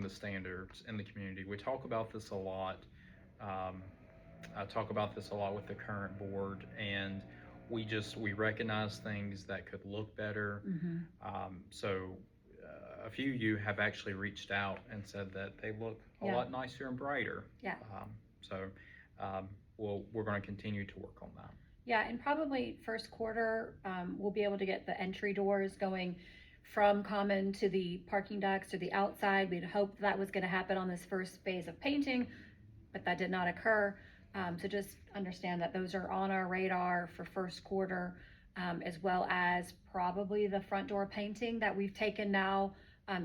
the standards in the community. We talk about this a lot. Um, I talk about this a lot with the current board, and we recognize things that could look better. Mm-hmm. A few of you have actually reached out and said that they look a Yeah. lot nicer and brighter. Yeah. So we're going to continue to work on that. Yeah, and probably first quarter, we'll be able to get the entry doors going from common to the parking decks to the outside. We'd hoped that was going to happen on this first phase of painting, but that did not occur. So just understand that those are on our radar for first quarter, as well as probably the front door painting that we've taken now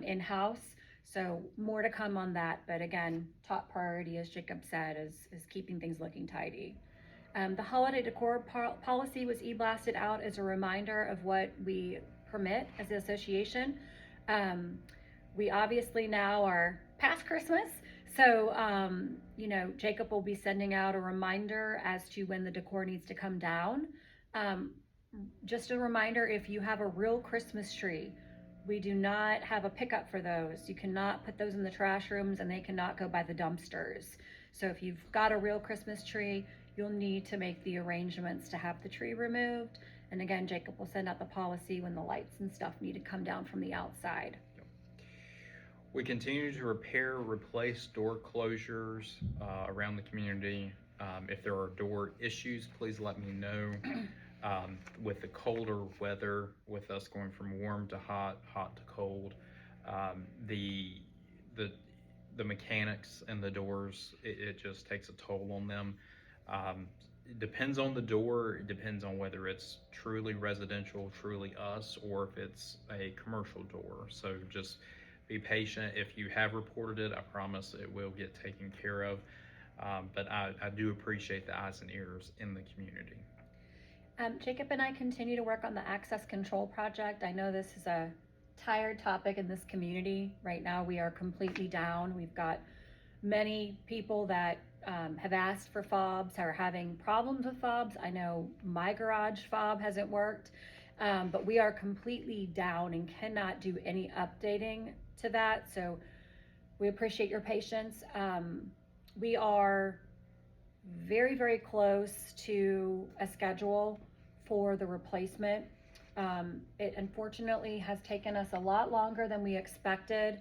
in-house. So more to come on that. But again, top priority, as Jacob said, is keeping things looking tidy. The holiday decor policy was e-blasted out as a reminder of what we permit as an association. We obviously now are past Christmas, so Jacob will be sending out a reminder as to when the decor needs to come down. Just a reminder, if you have a real Christmas tree, we do not have a pickup for those. You cannot put those in the trash rooms, and they cannot go by the dumpsters. So if you've got a real Christmas tree, you'll need to make the arrangements to have the tree removed. And again, Jacob will send out the policy when the lights and stuff need to come down from the outside. We continue to replace door closures around the community. If there are door issues, please let me know. With the colder weather, with us going from warm to hot, hot to cold, the mechanics and the doors, it just takes a toll on them. It depends on the door. It depends on whether it's truly residential, truly us, or if it's a commercial door. So just be patient. If you have reported it, I promise it will get taken care of. But I do appreciate the eyes and ears in the community. Jacob and I continue to work on the access control project. I know this is a tired topic in this community. Right now we are completely down. We've got many people that have asked for fobs, are having problems with fobs. I know my garage fob hasn't worked, but we are completely down and cannot do any updating to that. So we appreciate your patience. We are very, very close to a schedule for the replacement. It unfortunately has taken us a lot longer than we expected.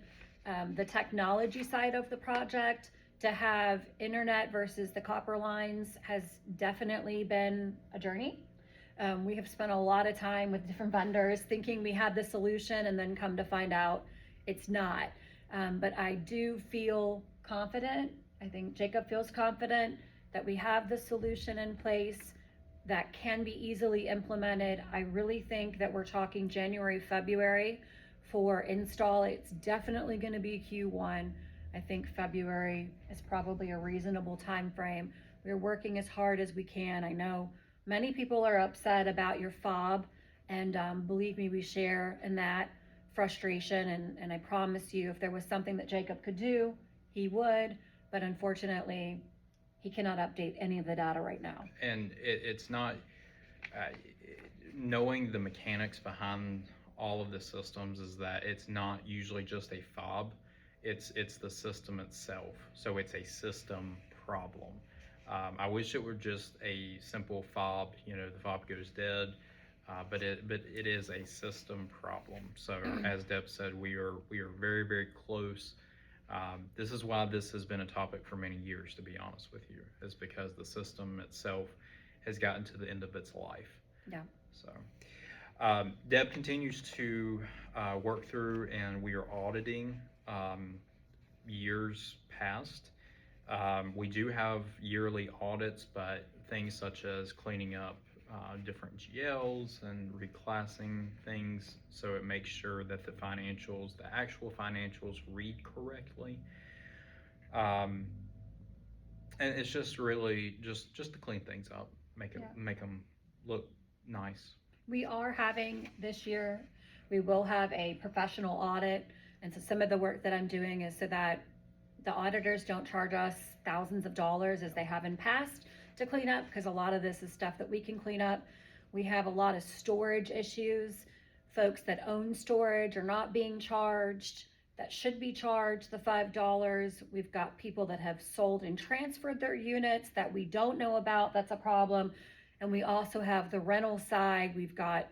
The technology side of the project, to have internet versus the copper lines, has definitely been a journey. We have spent a lot of time with different vendors thinking we had the solution, and then come to find out it's not. But I do feel confident. I think Jacob feels confident that we have the solution in place that can be easily implemented. I really think that we're talking January, February for install. It's definitely going to be Q1. I think February is probably a reasonable time frame. We're working as hard as we can. I know many people are upset about your fob, and believe me, we share in that frustration. And I promise you, if there was something that Jacob could do, he would. But unfortunately, he cannot update any of the data right now. And it's not, knowing the mechanics behind all of the systems is that it's not usually just a fob, it's the system itself. So it's a system problem. I wish it were just a simple fob, the fob goes dead, but it is a system problem. So as Deb said, we are very, very close. This is why this has been a topic for many years, to be honest with you, is because the system itself has gotten to the end of its life. Yeah. So Deb continues to work through, and we are auditing years past. We do have yearly audits, but things such as cleaning up different GLs and reclassing things, so it makes sure that the actual financials read correctly. And it's just really just to clean things up, make them look nice. We are having this year, we will have a professional audit. And so some of the work that I'm doing is so that the auditors don't charge us thousands of dollars as they have in past to clean up, because a lot of this is stuff that we can clean up. We have a lot of storage issues. Folks that own storage are not being charged. that should be charged the $5. We've got people that have sold and transferred their units that we don't know about. That's a problem. And we also have the rental side. We've got,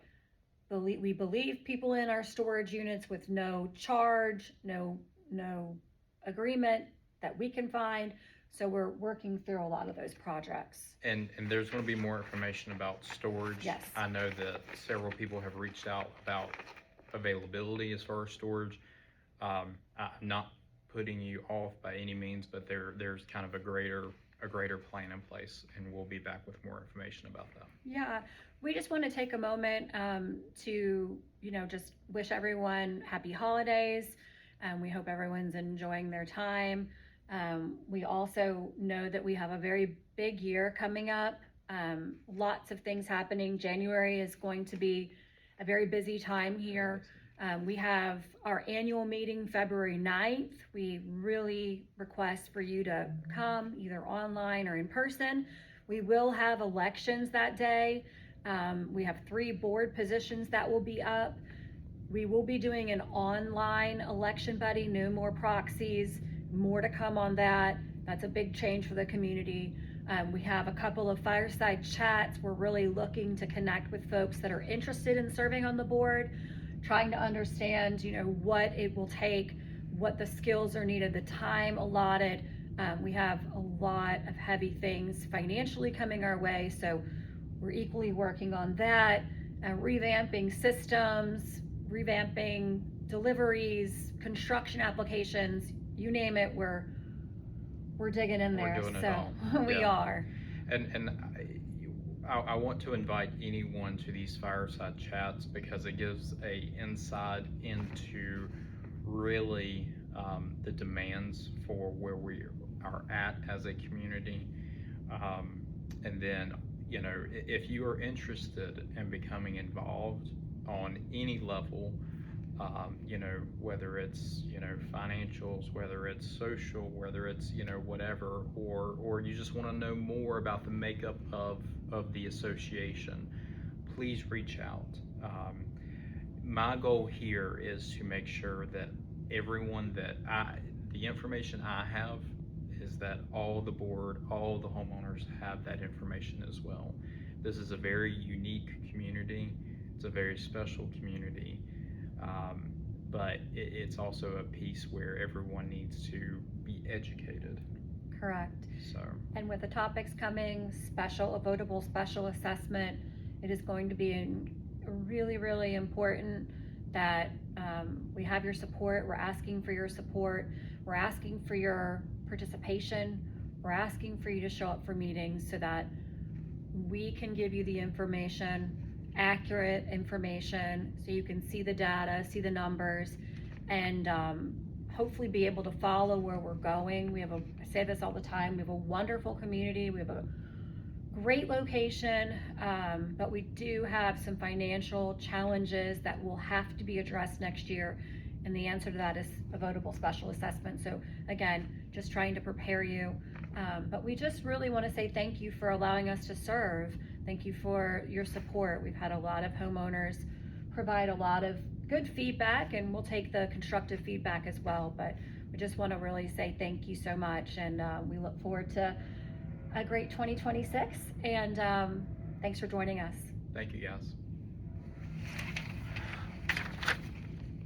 we believe, people in our storage units with no charge, no agreement that we can find. So we're working through a lot of those projects. And there's going to be more information about storage. Yes. I know that several people have reached out about availability as far as storage. I'm not putting you off by any means, but there's kind of a greater plan in place, and we'll be back with more information about that. Yeah, we just want to take a moment to, just wish everyone happy holidays. We hope everyone's enjoying their time. We also know that we have a very big year coming up. Lots of things happening. January is going to be a very busy time here. We have our annual meeting February 9th. We really request for you to come either online or in person. We will have elections that day. We have 3 board positions that will be up. We will be doing an online election buddy, no more proxies, more to come on that. That's a big change for the community. We have a couple of fireside chats. We're really looking to connect with folks that are interested in serving on the board, trying to understand, what it will take, what the skills are needed, the time allotted. We have a lot of heavy things financially coming our way, so we're equally working on that, revamping systems, revamping deliveries, construction applications, you name it, we're digging in there. We're doing it So all. we Yeah. are. And I want to invite anyone to these fireside chats because it gives a insight into really the demands for where we are at as a community. And then, if you are interested in becoming involved on any level, whether it's, financials, whether it's social, whether it's, whatever, or you just want to know more about the makeup of the association, please reach out. My goal here is to make sure that everyone the information I have is that all the board, all the homeowners have that information as well. This is a very unique community. It's a very special community. But it's also a piece where everyone needs to be educated. Correct. So. And with the topics coming, a votable special assessment, it is going to be really, really important that we have your support. We're asking for your support. We're asking for your participation. We're asking for you to show up for meetings so that we can give you the information, accurate information, so you can see the data, see the numbers, and hopefully be able to follow where we're going. I say this all the time, we have a wonderful community, we have a great location, but we do have some financial challenges that will have to be addressed next year, and the answer to that is a votable special assessment. So again, just trying to prepare you, but we just really want to say thank you for allowing us to serve. Thank you for your support. We've had a lot of homeowners provide a lot of good feedback, and we'll take the constructive feedback as well, but we just want to really say thank you so much, and we look forward to a great 2026, and thanks for joining us. Thank you, guys.